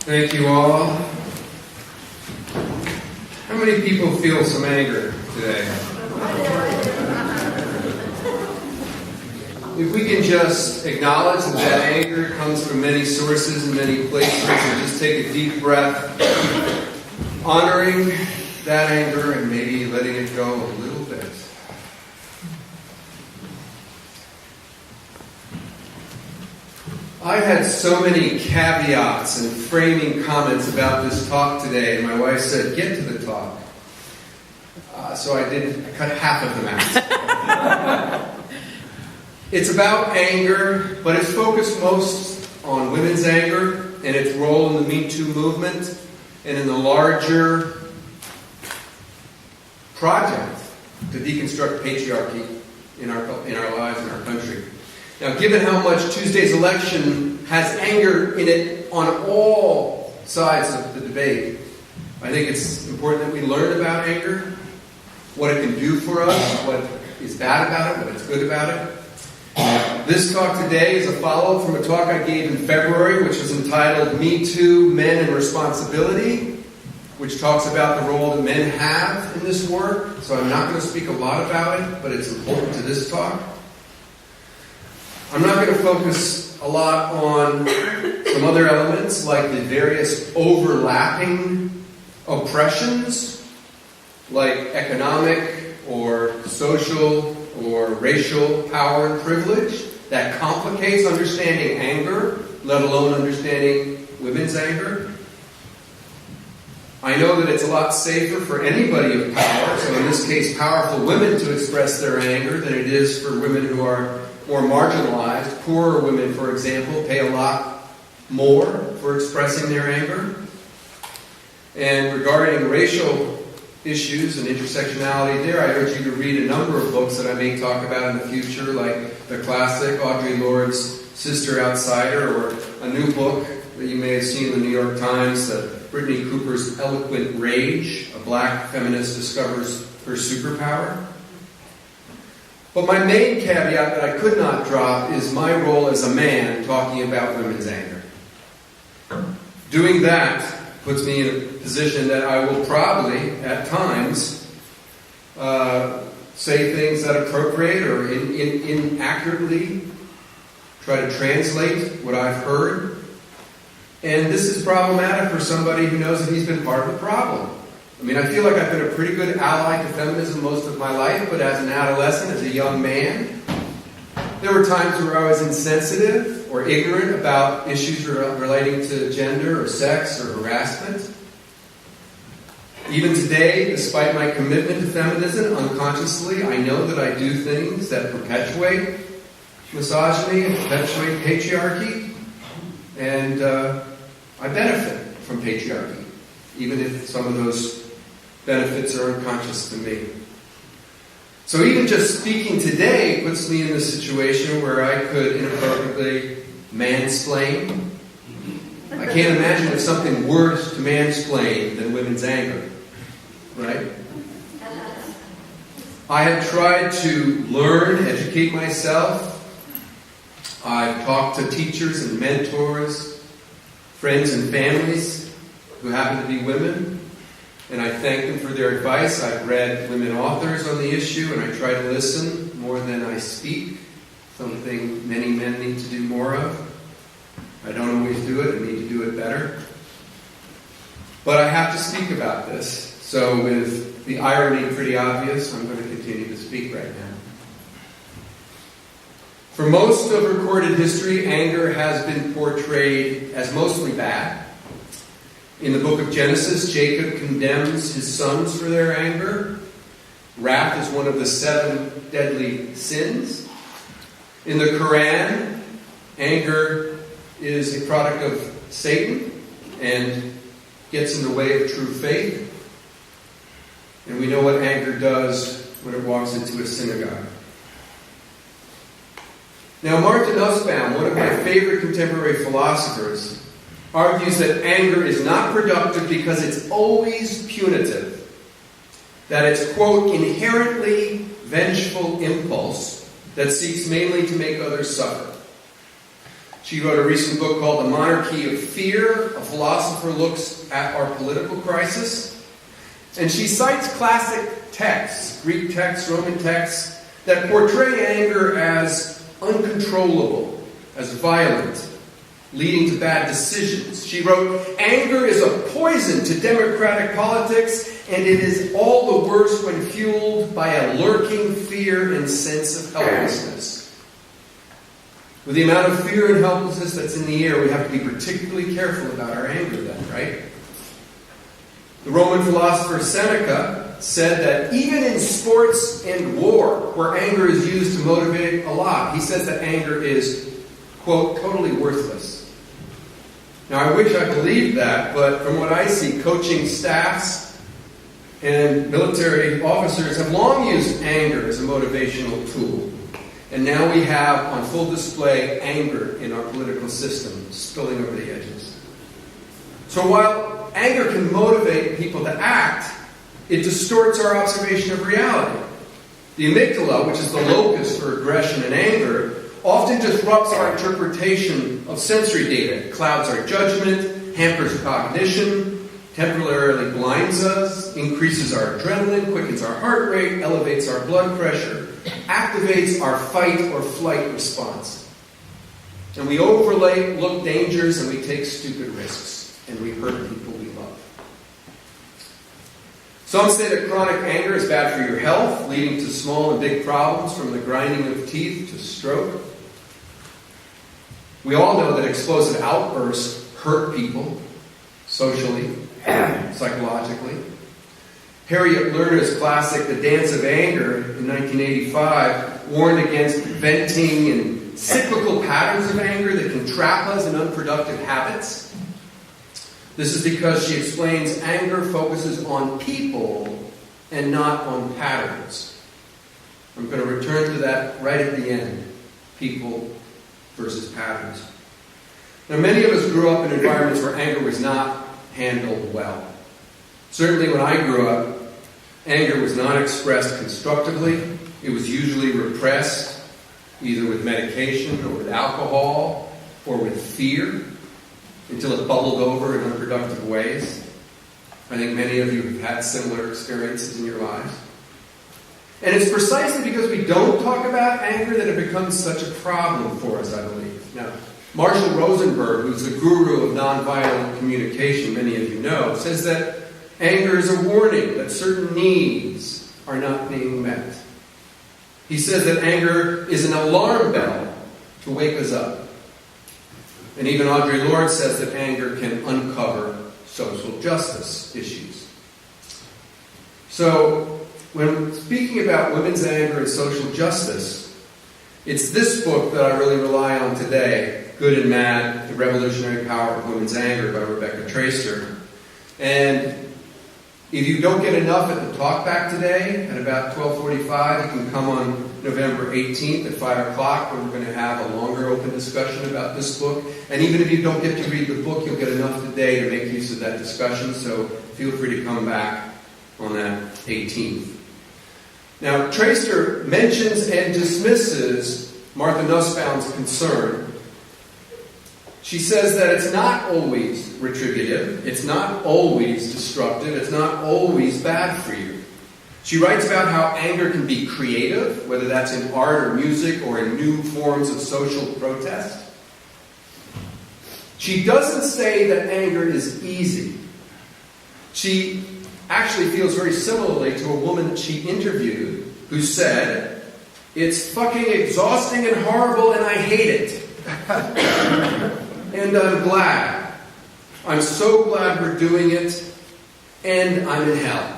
Thank you all. How many people feel some anger today? If we can just acknowledge that that anger comes from many sources and many places, and just take a deep breath, honoring that anger and maybe letting it go a little bit. I had so many caveats and framing comments about this talk today, and my wife said, get to the talk. So I cut half of them out. It's about anger, but it's focused most on women's anger and its role in the Me Too movement and in the larger project to deconstruct patriarchy in our lives, in our country. Now, given how much Tuesday's election has anger in it on all sides of the debate, I think it's important that we learn about anger, what it can do for us, what is bad about it, what is good about it. This talk today is a follow-up from a talk I gave in February, which was entitled Me Too, Men and Responsibility, which talks about the role that men have in this work. So I'm not going to speak a lot about it, but it's important to this talk. I'm not going to focus a lot on some other elements like the various overlapping oppressions, like economic or social or racial power and privilege, that complicates understanding anger, let alone understanding women's anger. I know that it's a lot safer for anybody of power, so in this case powerful women, to express their anger than it is for women who are more marginalized. Poorer women, for example, pay a lot more for expressing their anger. And regarding racial issues and intersectionality there, I urge you to read a number of books that I may talk about in the future, like the classic Audre Lorde's Sister Outsider, or a new book that you may have seen in the New York Times, Brittany Cooper's Eloquent Rage, a black feminist discovers her superpower. But my main caveat that I could not drop is my role as a man talking about women's anger. Doing that puts me in a position that I will probably, at times, say things that appropriate or inaccurately try to translate what I've heard. And this is problematic for somebody who knows that he's been part of the problem. I mean, I feel like I've been a pretty good ally to feminism most of my life, but as an adolescent, as a young man, there were times where I was insensitive or ignorant about issues relating to gender or sex or harassment. Even today, despite my commitment to feminism, unconsciously, I know that I do things that perpetuate misogyny and perpetuate patriarchy, and I benefit from patriarchy, even if some of those benefits are unconscious to me. So even just speaking today puts me in a situation where I could inappropriately mansplain. I can't imagine it's something worse to mansplain than women's anger, right? I have tried to learn, educate myself. I've talked to teachers and mentors, friends and families who happen to be women, and I thank them for their advice. I've read women authors on the issue, and I try to listen more than I speak, something many men need to do more of. I don't always do it. I need to do it better. But I have to speak about this. So with the irony pretty obvious, I'm going to continue to speak right now. For most of recorded history, anger has been portrayed as mostly bad. In the book of Genesis, Jacob condemns his sons for their anger. Wrath is one of the 7 deadly sins. In the Quran, anger is a product of Satan and gets in the way of true faith. And we know what anger does when it walks into a synagogue. Now, Martin Nussbaum, one of my favorite contemporary philosophers, argues that anger is not productive because it's always punitive. That it's, quote, inherently vengeful impulse that seeks mainly to make others suffer. She wrote a recent book called The Monarchy of Fear. A philosopher looks at our political crisis. And she cites classic texts, Greek texts, Roman texts, that portray anger as uncontrollable, as violent, leading to bad decisions. She wrote, "Anger is a poison to democratic politics, and it is all the worse when fueled by a lurking fear and sense of helplessness." With the amount of fear and helplessness that's in the air, we have to be particularly careful about our anger then, right? The Roman philosopher Seneca said that even in sports and war, where anger is used to motivate a lot, he says that anger is, quote, totally worthless. Now, I wish I believed that, but from what I see, coaching staffs and military officers have long used anger as a motivational tool. And now we have on full display anger in our political system, spilling over the edges. So while anger can motivate people to act, it distorts our observation of reality. The amygdala, which is the locus for aggression and anger, often disrupts our interpretation of sensory data. It clouds our judgment, hampers cognition, temporarily blinds us, increases our adrenaline, quickens our heart rate, elevates our blood pressure, activates our fight or flight response. And we overlook dangers and we take stupid risks, and we hurt people we love. Some say that chronic anger is bad for your health, leading to small and big problems from the grinding of teeth to stroke. We all know that explosive outbursts hurt people, socially, psychologically. Harriet Lerner's classic, The Dance of Anger, in 1985, warned against venting in cyclical patterns of anger that can trap us in unproductive habits. This is because she explains anger focuses on people and not on patterns. I'm going to return to that right at the end. People versus patterns. Now, many of us grew up in environments where anger was not handled well. Certainly when I grew up, anger was not expressed constructively. It was usually repressed, either with medication or with alcohol or with fear, until it bubbled over in unproductive ways. I think many of you have had similar experiences in your lives. And it's precisely because we don't talk about anger that it becomes such a problem for us, I believe. Now, Marshall Rosenberg, who's the guru of nonviolent communication, many of you know, says that anger is a warning that certain needs are not being met. He says that anger is an alarm bell to wake us up. And even Audre Lorde says that anger can uncover social justice issues. So, when speaking about women's anger and social justice, it's this book that I really rely on today, Good and Mad, The Revolutionary Power of Women's Anger by Rebecca Traister. And if you don't get enough at the talkback today, at about 12:45, you can come on November 18th at 5 o'clock, where we're going to have a longer open discussion about this book. And even if you don't get to read the book, you'll get enough today to make use of that discussion, so feel free to come back on that 18th. Now, Traister mentions and dismisses Martha Nussbaum's concern. She says that it's not always retributive, it's not always destructive, it's not always bad for you. She writes about how anger can be creative, whether that's in art or music or in new forms of social protest. She doesn't say that anger is easy. She actually feels very similarly to a woman that she interviewed who said, "It's fucking exhausting and horrible and I hate it. And I'm glad. I'm so glad we're doing it, and I'm in hell."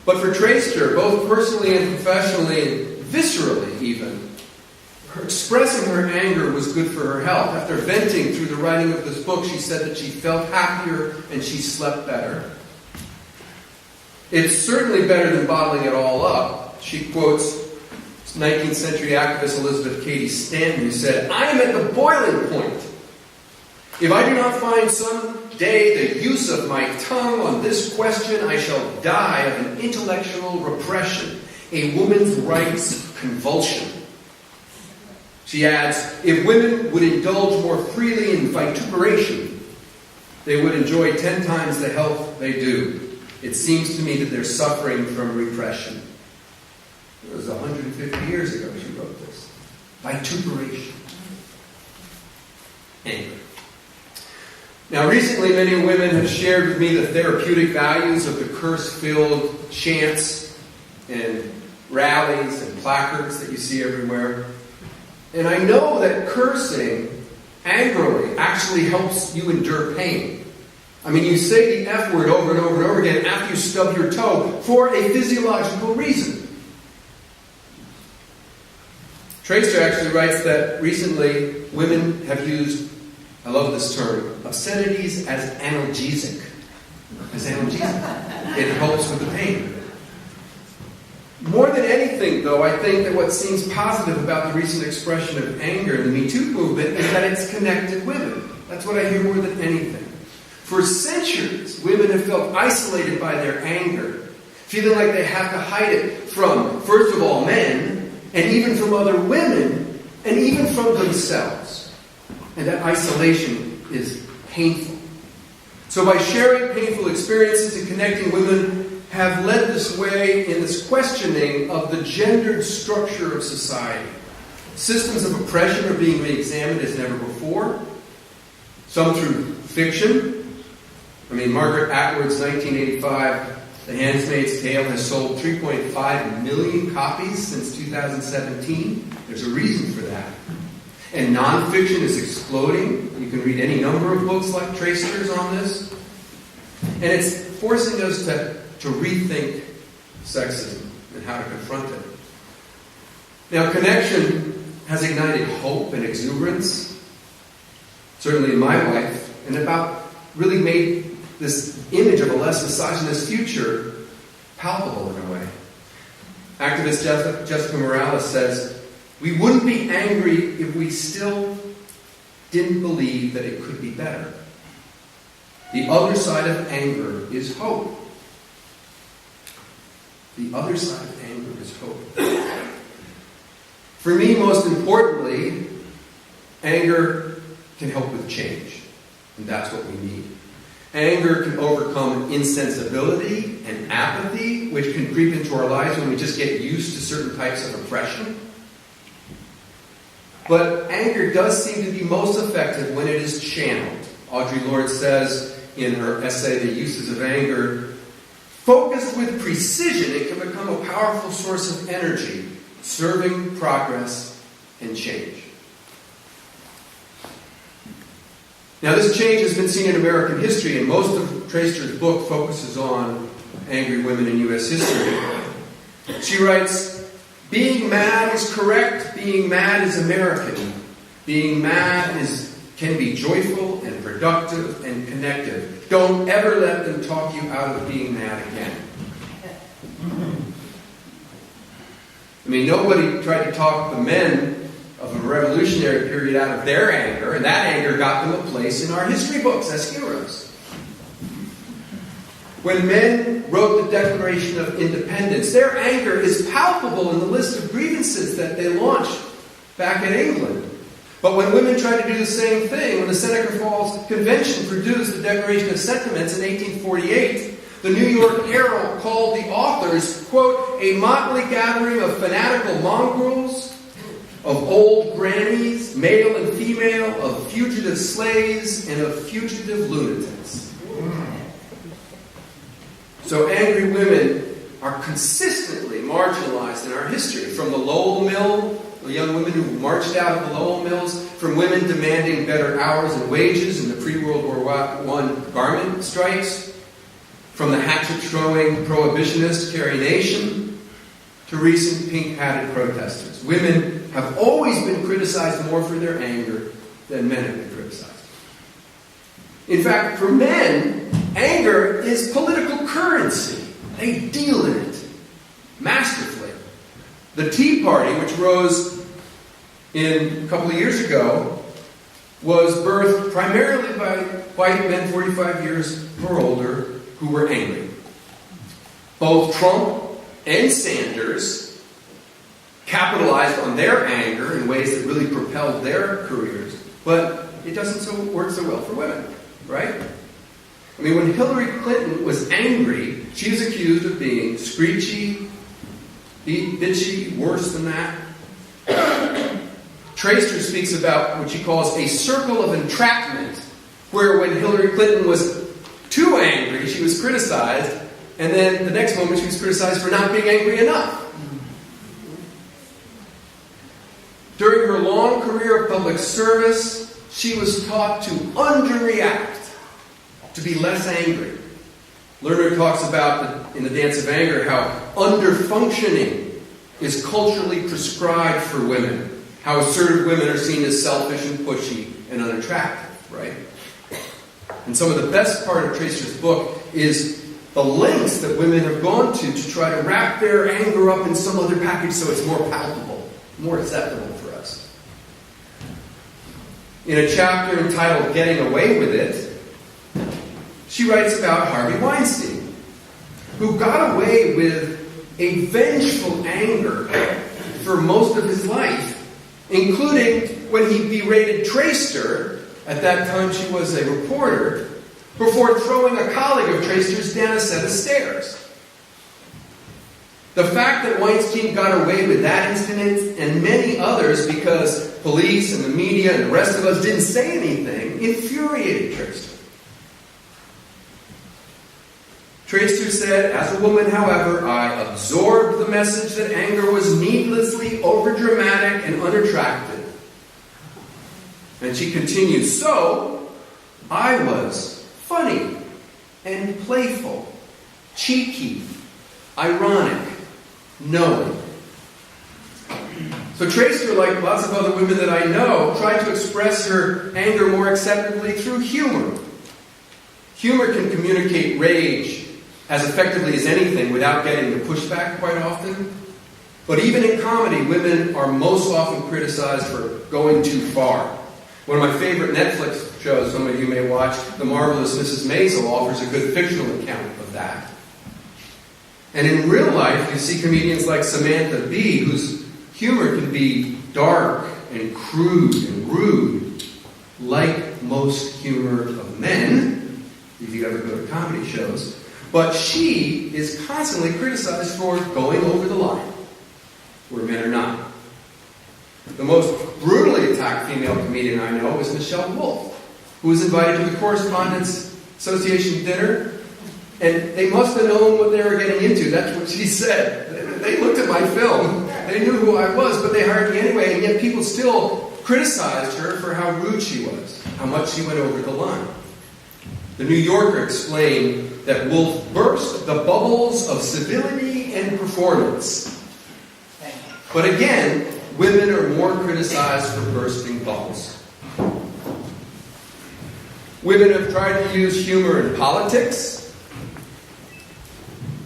But for Traister, both personally and professionally, and viscerally even, expressing her anger was good for her health. After venting through the writing of this book, she said that she felt happier and she slept better. It's certainly better than bottling it all up. She quotes 19th century activist Elizabeth Cady Stanton, who said, "I am at the boiling point. If I do not find some day the use of my tongue on this question, I shall die of an intellectual repression, a woman's rights convulsion." She adds, if women would indulge more freely in vituperation, they would enjoy 10 times the health they do. It seems to me that they're suffering from repression. It was 150 years ago she wrote this. Vituperation. Anger. Now, recently, many women have shared with me the therapeutic values of the curse-filled chants and rallies and placards that you see everywhere. And I know that cursing angrily actually helps you endure pain. I mean, you say the F word over and over and over again after you stub your toe for a physiological reason. Tracer actually writes that recently women have used, I love this term, obscenities as analgesic. It helps with the pain. More than anything, though, I think that what seems positive about the recent expression of anger in the Me Too movement is that it's connected women. That's what I hear more than anything. For centuries, women have felt isolated by their anger, feeling like they have to hide it from, first of all, men, and even from other women, and even from themselves. And that isolation is painful. So by sharing painful experiences and connecting, women have led this way in this questioning of the gendered structure of society. Systems of oppression are being re-examined as never before, some through fiction. I mean, Margaret Atwood's 1985 The Handmaid's Tale has sold 3.5 million copies since 2017. There's a reason for that. And nonfiction is exploding. You can read any number of books like Tracer's on this. And it's forcing us to rethink sexism and how to confront it. Now, connection has ignited hope and exuberance, certainly in my life, and about really made this image of a less misogynist future palpable in a way. Activist Jessica Morales says, we wouldn't be angry if we still didn't believe that it could be better. The other side of anger is hope. The other side of anger is hope. For me, most importantly, anger can help with change. And that's what we need. Anger can overcome insensibility and apathy, which can creep into our lives when we just get used to certain types of oppression. But anger does seem to be most effective when it is channeled. Audre Lorde says in her essay, The Uses of Anger, focused with precision, it can become a powerful source of energy, serving progress and change. Now, this change has been seen in American history, and most of Tracer's book focuses on angry women in U.S. history. She writes, being mad is correct, being mad is American. Being mad can be joyful and productive and connective. Don't ever let them talk you out of being mad again. I mean, nobody tried to talk the men of a revolutionary period out of their anger, and that anger got them a place in our history books as heroes. When men wrote the Declaration of Independence, their anger is palpable in the list of grievances that they launched back in England. But when women tried to do the same thing, when the Seneca Falls Convention produced the Declaration of Sentiments in 1848, the New York Herald called the authors, quote, a motley gathering of fanatical mongrels, of old grannies, male and female, of fugitive slaves, and of fugitive lunatics. So angry women are consistently marginalized in our history. From the Lowell Mill, the young women who marched out of the Lowell Mills, from women demanding better hours and wages in the pre-World War I garment strikes, from the hatchet-throwing prohibitionist Carrie Nation, to recent pink-hatted protesters. Women have always been criticized more for their anger than men have been criticized. In fact, for men, anger is political currency. They deal in it masterfully. The Tea Party, which rose a couple of years ago, was birthed primarily by white men 45 years or older who were angry. Both Trump and Sanders capitalized on their anger in ways that really propelled their careers. But it doesn't work so well for women, right? I mean, when Hillary Clinton was angry, she was accused of being screechy, bitchy, worse than that. Traster speaks about what she calls a circle of entrapment, where when Hillary Clinton was too angry, she was criticized, and then the next moment she was criticized for not being angry enough. During her long career of public service, she was taught to underreact, to be less angry. Lerner talks about, in The Dance of Anger, how underfunctioning is culturally prescribed for women. How assertive women are seen as selfish and pushy and unattractive, right? And some of the best part of Traster's book is the lengths that women have gone to try to wrap their anger up in some other package so it's more palpable, more acceptable for us. In a chapter entitled Getting Away with It, she writes about Harvey Weinstein, who got away with a vengeful anger for most of his life, including when he berated Traster, at that time she was a reporter, before throwing a colleague of Traster's down a set of stairs. The fact that Weinstein got away with that incident and many others because police and the media and the rest of us didn't say anything infuriated Traster. Traster said, as a woman, however, I absorbed the message that anger was needlessly overdramatic and unattractive. And she continues, so I was funny and playful, cheeky, ironic, knowing. So Traster, like lots of other women that I know, tried to express her anger more acceptably through humor. Humor can communicate rage as effectively as anything without getting the pushback quite often. But even in comedy, women are most often criticized for going too far. One of my favorite Netflix shows, some of you may watch, The Marvelous Mrs. Maisel, offers a good fictional account of that. And in real life, you see comedians like Samantha Bee, whose humor can be dark and crude and rude, like most humor of men, if you ever go to comedy shows. But she is constantly criticized for going over the line, where men are not. The most brutally attacked female comedian I know is Michelle Wolf, who was invited to the Correspondents Association dinner, and they must have known what they were getting into. That's what she said. They looked at my film. They knew who I was, but they hired me anyway, and yet people still criticized her for how rude she was, how much she went over the line. The New Yorker explained that Wolf burst the bubbles of civility and performance. But again, women are more criticized for bursting bubbles. Women have tried to use humor in politics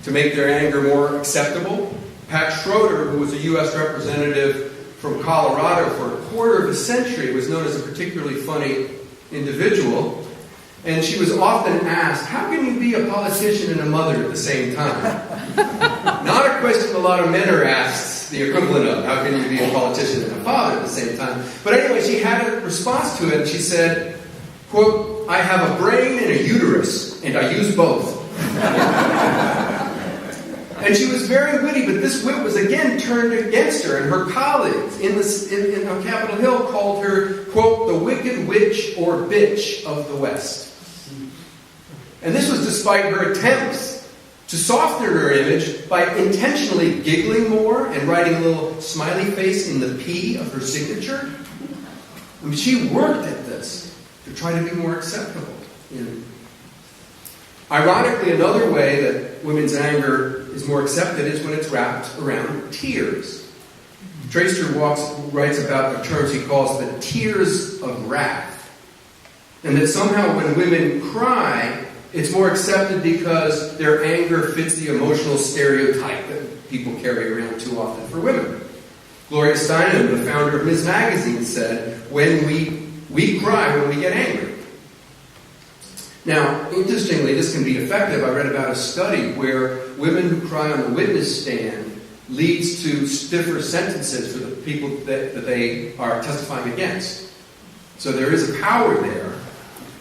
to make their anger more acceptable. Pat Schroeder, who was a U.S. representative from Colorado for a quarter of a century, was known as a particularly funny individual. And she was often asked, how can you be a politician and a mother at the same time? Not a question a lot of men are asked the equivalent of, how can you be a politician and a father at the same time? But anyway, she had a response to it, and she said, quote, I have a brain and a uterus, and I use both. And she was very witty, but this wit was again turned against her, and her colleagues on Capitol Hill called her, quote, the wicked witch or bitch of the West. And this was despite her attempts to soften her image by intentionally giggling more and writing a little smiley face in the P of her signature. I mean, she worked at this to try to be more acceptable. Ironically, another way that women's anger is more accepted is when it's wrapped around tears. Traster writes about the terms he calls the tears of wrath. And that somehow when women cry, it's more accepted because their anger fits the emotional stereotype that people carry around too often for women. Gloria Steinem, the founder of Ms. Magazine, said, when we cry when we get angry. Now, interestingly, this can be effective. I read about a study where women who cry on the witness stand leads to stiffer sentences for the people that they are testifying against. So there is a power there.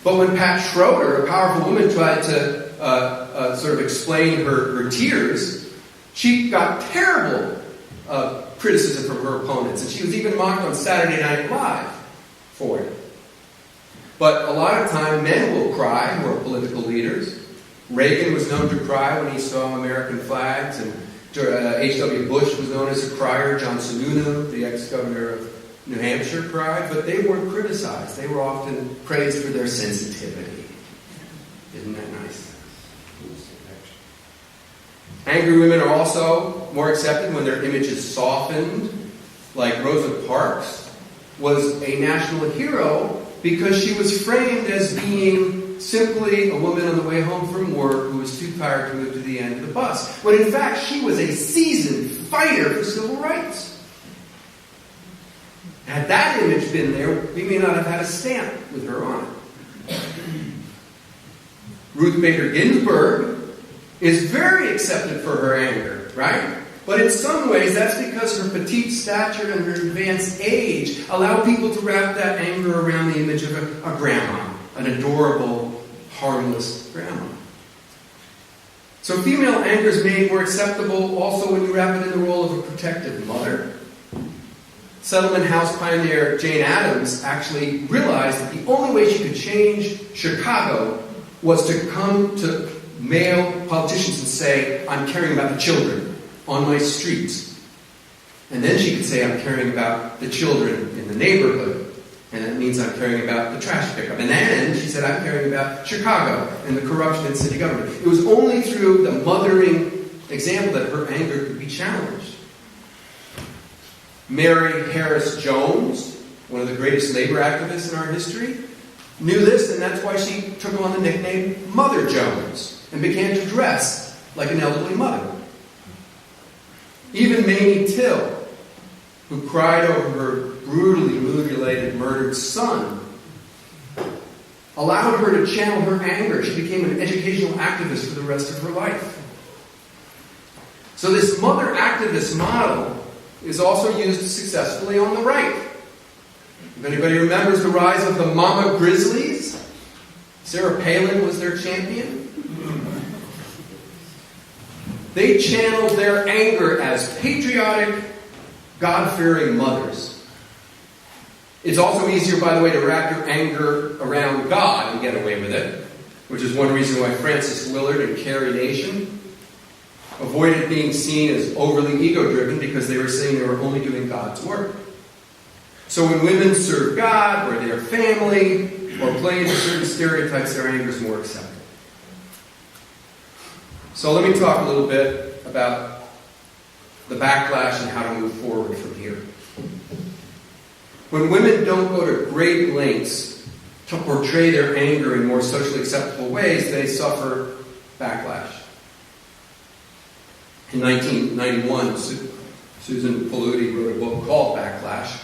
But when Pat Schroeder, a powerful woman, tried to sort of explain her tears, she got terrible criticism from her opponents. And she was even mocked on Saturday Night Live for it. But a lot of time, men will cry who are political leaders. Reagan was known to cry when he saw American flags, and H.W. Bush was known as a crier. John Sununu, the ex-governor of New Hampshire, cried, but they weren't criticized. They were often praised for their sensitivity. Isn't that nice? Angry women are also more accepted when their image is softened, like Rosa Parks was a national hero because she was framed as being simply a woman on the way home from work who was too tired to move to the end of the bus, when in fact she was a seasoned fighter for civil rights. Had that image been there, we may not have had a stamp with her on it. Ruth Bader Ginsburg is very accepted for her anger, right? But in some ways, that's because her petite stature and her advanced age allow people to wrap that anger around the image of a grandma, an adorable, harmless grandma. So female anger is made more acceptable also when you wrap it in the role of a protective mother. Settlement House pioneer Jane Addams actually realized that the only way she could change Chicago was to come to male politicians and say, I'm caring about the children on my streets. And then she could say, I'm caring about the children in the neighborhood. And that means I'm caring about the trash pickup. And then she said, I'm caring about Chicago and the corruption in city government. It was only through the mothering example that her anger could be challenged. Mary Harris Jones, one of the greatest labor activists in our history, knew this, and that's why she took on the nickname Mother Jones and began to dress like an elderly mother. Even Mamie Till, who cried over her brutally mutilated, murdered son, allowed her to channel her anger. She became an educational activist for the rest of her life. So this mother activist model is also used successfully on the right. If anybody remembers the rise of the Mama Grizzlies, Sarah Palin was their champion. They channeled their anger as patriotic, God-fearing mothers. It's also easier, by the way, to wrap your anger around God and get away with it, which is one reason why Frances Willard and Carrie Nation avoided being seen as overly ego-driven, because they were saying they were only doing God's work. So when women serve God or their family or play into certain stereotypes, their anger is more acceptable. So let me talk a little bit about the backlash and how to move forward from here. When women don't go to great lengths to portray their anger in more socially acceptable ways, they suffer backlash. In 1991, Susan Faludi wrote a book called Backlash,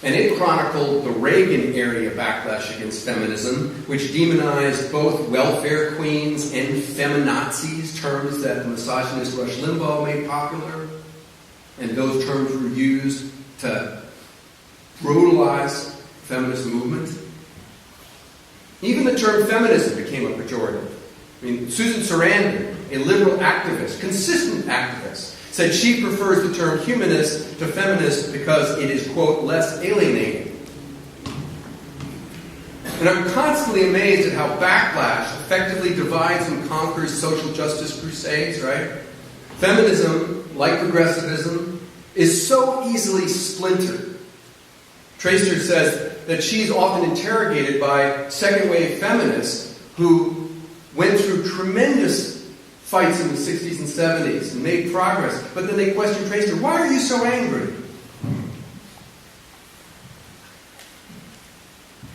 and it chronicled the Reagan-era backlash against feminism, which demonized both welfare queens and feminazis, terms that the misogynist Rush Limbaugh made popular. And those terms were used to brutalize feminist movement. Even the term feminism became a pejorative. I mean, Susan Sarandon, a liberal activist, consistent activist, said she prefers the term humanist to feminist because it is, quote, less alienating. And I'm constantly amazed at how backlash effectively divides and conquers social justice crusades, right? Feminism, like progressivism, is so easily splintered. Traister says that she's often interrogated by second-wave feminists who went through tremendous fights in the 60s and 70s and made progress, but then they question Traister, why are you so angry?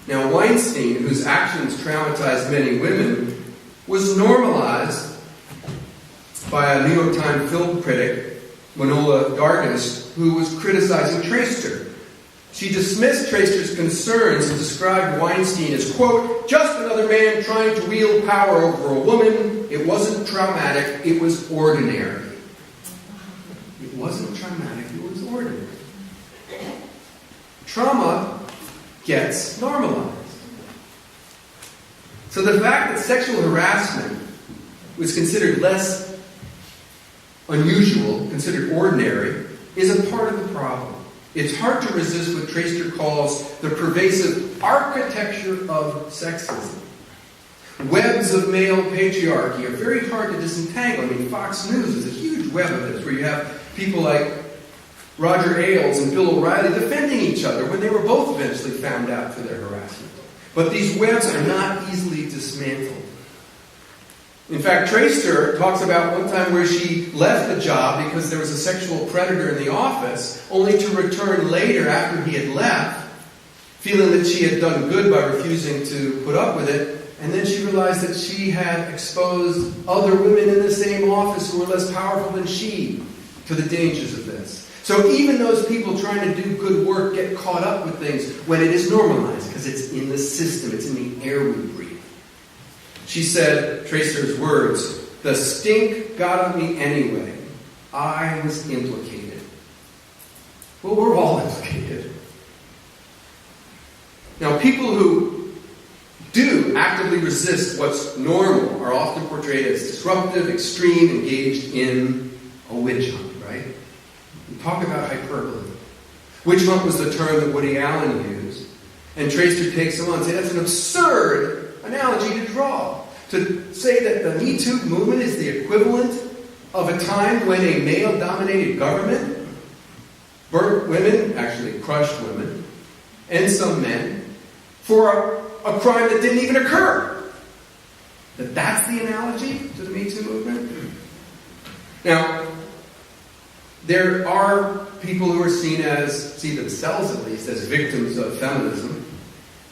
Now, Weinstein, whose actions traumatized many women, was normalized by a New York Times film critic, Manola Dargis, who was criticizing Traister. She dismissed Traister's concerns and described Weinstein as, quote, just another man trying to wield power over a woman. It wasn't traumatic, it was ordinary. wasn't traumatic, it was ordinary. Trauma gets normalized. So the fact that sexual harassment was considered less unusual, considered ordinary, is a part of the problem. It's hard to resist what Traister calls the pervasive architecture of sexism. Webs of male patriarchy are very hard to disentangle. I mean, Fox News is a huge web of this, where you have people like Roger Ailes and Bill O'Reilly defending each other when they were both eventually found out for their harassment. But these webs are not easily dismantled. In fact, Traister talks about one time where she left the job because there was a sexual predator in the office, only to return later after he had left, feeling that she had done good by refusing to put up with it. And then she realized that she had exposed other women in the same office who were less powerful than she to the dangers of this. So even those people trying to do good work get caught up with things when it is normalized, because it's in the system, it's in the air we breathe. She said, Traister's words, "The stink got on me anyway. I was implicated." Well, we're all implicated. Now, people who do actively resist what's normal are often portrayed as disruptive, extreme, engaged in a witch hunt, right? We talk about hyperbole. Witch hunt was the term that Woody Allen used. And Traister takes him on and says, that's an absurd analogy to draw. To say that the Me Too movement is the equivalent of a time when a male-dominated government burnt women, actually crushed women, and some men, for a crime that didn't even occur. That's the analogy to the Me Too movement? Now, there are people who are see themselves at least, as victims of feminism,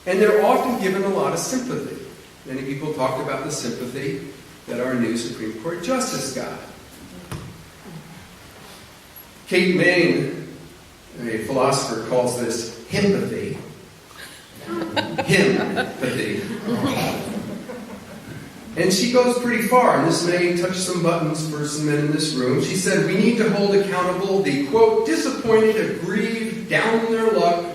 and they're often given a lot of sympathy. Many people talked about the sympathy that our new Supreme Court Justice got. Kate Main, a philosopher, calls this himpathy. Himpathy. And she goes pretty far, and this may touch some buttons for some men in this room. She said, we need to hold accountable the, quote, disappointed, aggrieved, down on their luck,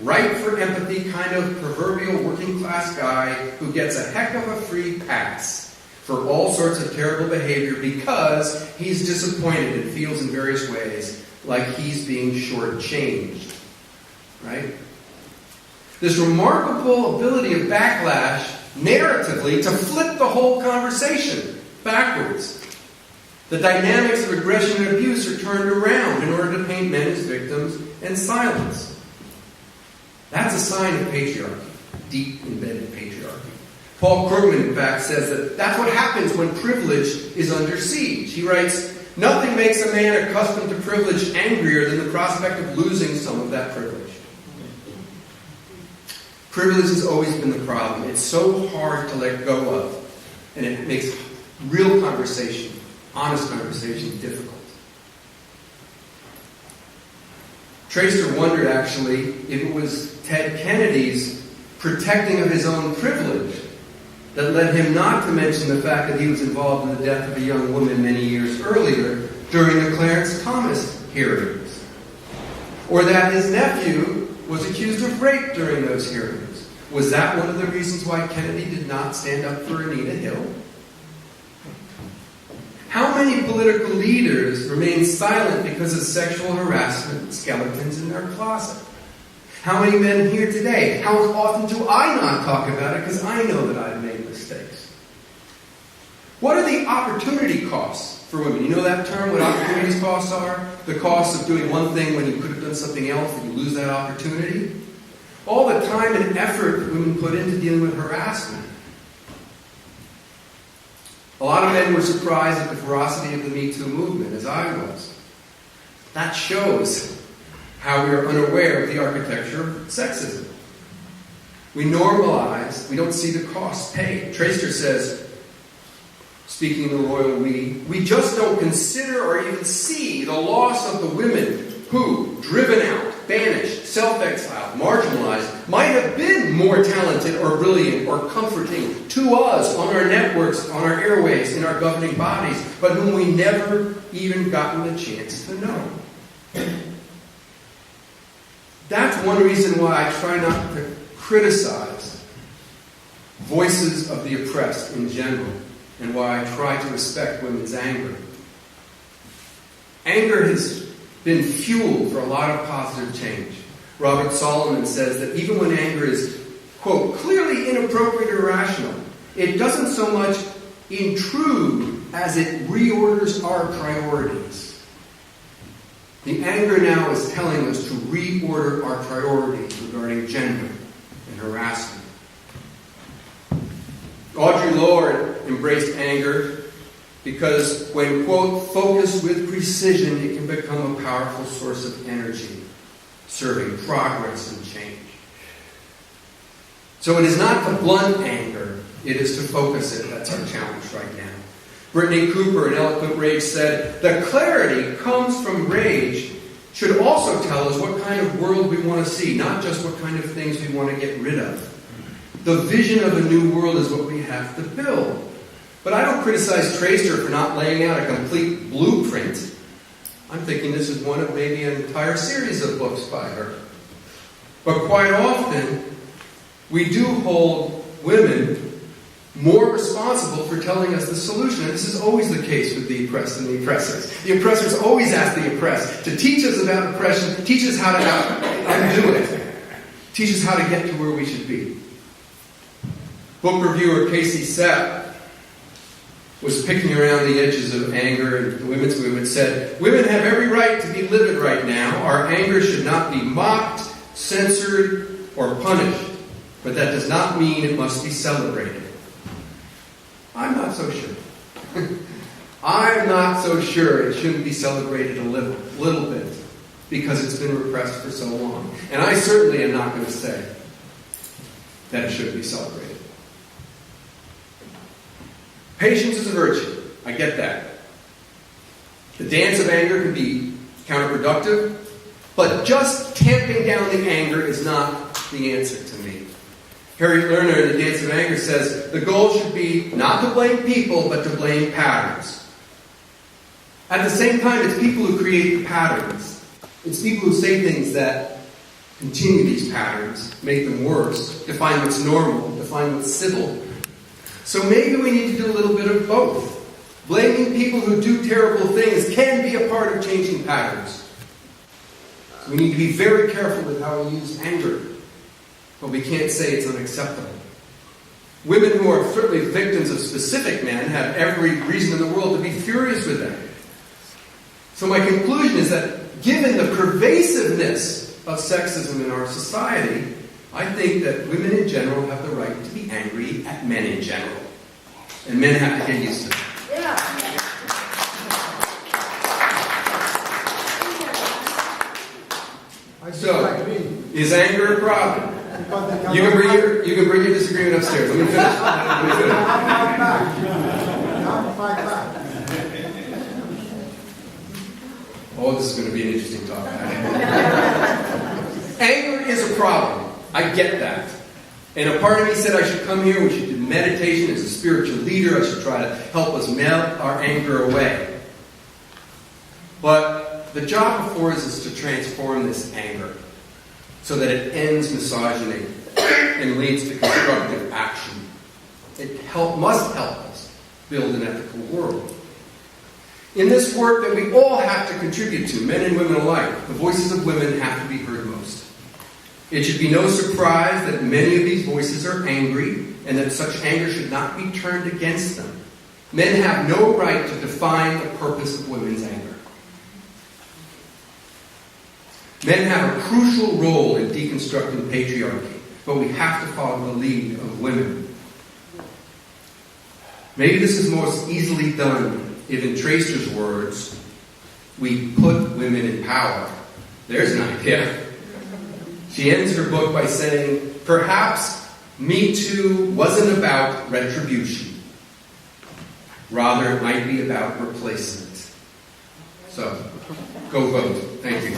ripe for empathy kind of proverbial working class guy who gets a heck of a free pass for all sorts of terrible behavior because he's disappointed and feels in various ways like he's being shortchanged. Right? This remarkable ability of backlash narratively to flip the whole conversation backwards. The dynamics of aggression and abuse are turned around in order to paint men as victims and silence. That's a sign of patriarchy, deep embedded patriarchy. Paul Krugman, in fact, says that that's what happens when privilege is under siege. He writes, nothing makes a man accustomed to privilege angrier than the prospect of losing some of that privilege. Privilege has always been the problem. It's so hard to let go of, and it makes real conversation, honest conversation, difficult. Traister wondered, actually, if it was Ted Kennedy's protecting of his own privilege that led him not to mention the fact that he was involved in the death of a young woman many years earlier during the Clarence Thomas hearings. Or that his nephew was accused of rape during those hearings. Was that one of the reasons why Kennedy did not stand up for Anita Hill? How many political leaders remain silent because of sexual harassment skeletons in their closet? How many men here today? How often do I not talk about it because I know that I've made mistakes? What are the opportunity costs for women? You know that term, what opportunity costs are? The cost of doing one thing when you could have done something else and you lose that opportunity? All the time and effort that women put into dealing with harassment. A lot of men were surprised at the ferocity of the Me Too movement, as I was. That shows how we are unaware of the architecture of sexism. We normalize, we don't see the costs paid. Traister says, speaking in the royal we just don't consider or even see the loss of the women who, driven out, banished, self-exiled, marginalized, might have been more talented or brilliant or comforting to us on our networks, on our airways, in our governing bodies, but whom we never even gotten the chance to know. That's one reason why I try not to criticize voices of the oppressed in general, and why I try to respect women's anger. Anger has been fuel for a lot of positive change. Robert Solomon says that even when anger is, quote, clearly inappropriate or irrational, it doesn't so much intrude as it reorders our priorities. The anger now is telling us to reorder our priorities regarding gender and harassment. Audre Lorde embraced anger because when, quote, focused with precision, it can become a powerful source of energy, serving progress and change. So it is not to blunt anger, it is to focus it. That's our challenge right now. Brittany Cooper in Eloquent Rage said, "The clarity comes from rage should also tell us what kind of world we want to see, not just what kind of things we want to get rid of. The vision of a new world is what we have to build." But I don't criticize Tracer for not laying out a complete blueprint. I'm thinking this is one of maybe an entire series of books by her. But quite often, we do hold women more responsible for telling us the solution. And this is always the case with the oppressed and the oppressors. The oppressors always ask the oppressed to teach us about oppression, teach us how to undo it, teach us how to get to where we should be. Book reviewer Casey Sepp was picking around the edges of anger, and the women's movement said, "Women have every right to be livid right now. Our anger should not be mocked, censored, or punished. But that does not mean it must be celebrated." I'm not so sure. I'm not so sure it shouldn't be celebrated a little bit, because it's been repressed for so long. And I certainly am not going to say that it shouldn't be celebrated. Patience is a virtue. I get that. The dance of anger can be counterproductive, but just tamping down the anger is not the answer to me. Harriet Lerner in The Dance of Anger says, the goal should be not to blame people, but to blame patterns. At the same time, it's people who create the patterns. It's people who say things that continue these patterns, make them worse, define what's normal, define what's civil. So maybe we need to do a little bit of both. Blaming people who do terrible things can be a part of changing patterns. So we need to be very careful with how we use anger. But we can't say it's unacceptable. Women who are certainly victims of specific men have every reason in the world to be furious with them. So my conclusion is that given the pervasiveness of sexism in our society, I think that women in general have the right to be angry at men in general. And men have to get used to it. Yeah. So, is anger a problem? You can bring your disagreement upstairs. Let me finish. Oh, this is going to be an interesting talk. Anger is a problem. I get that. And a part of me said I should come here, we should do meditation as a spiritual leader, I should try to help us melt our anger away. But the job before us is to transform this anger so that it ends misogyny and leads to constructive action. It must help us build an ethical world. In this work that we all have to contribute to, men and women alike, the voices of women have to be heard most. It should be no surprise that many of these voices are angry, and that such anger should not be turned against them. Men have no right to define the purpose of women's anger. Men have a crucial role in deconstructing patriarchy, but we have to follow the lead of women. Maybe this is most easily done if, in Tracer's words, we put women in power. There's an idea. She ends her book by saying, perhaps Me Too wasn't about retribution. Rather, it might be about replacement. So, go vote. Thank you.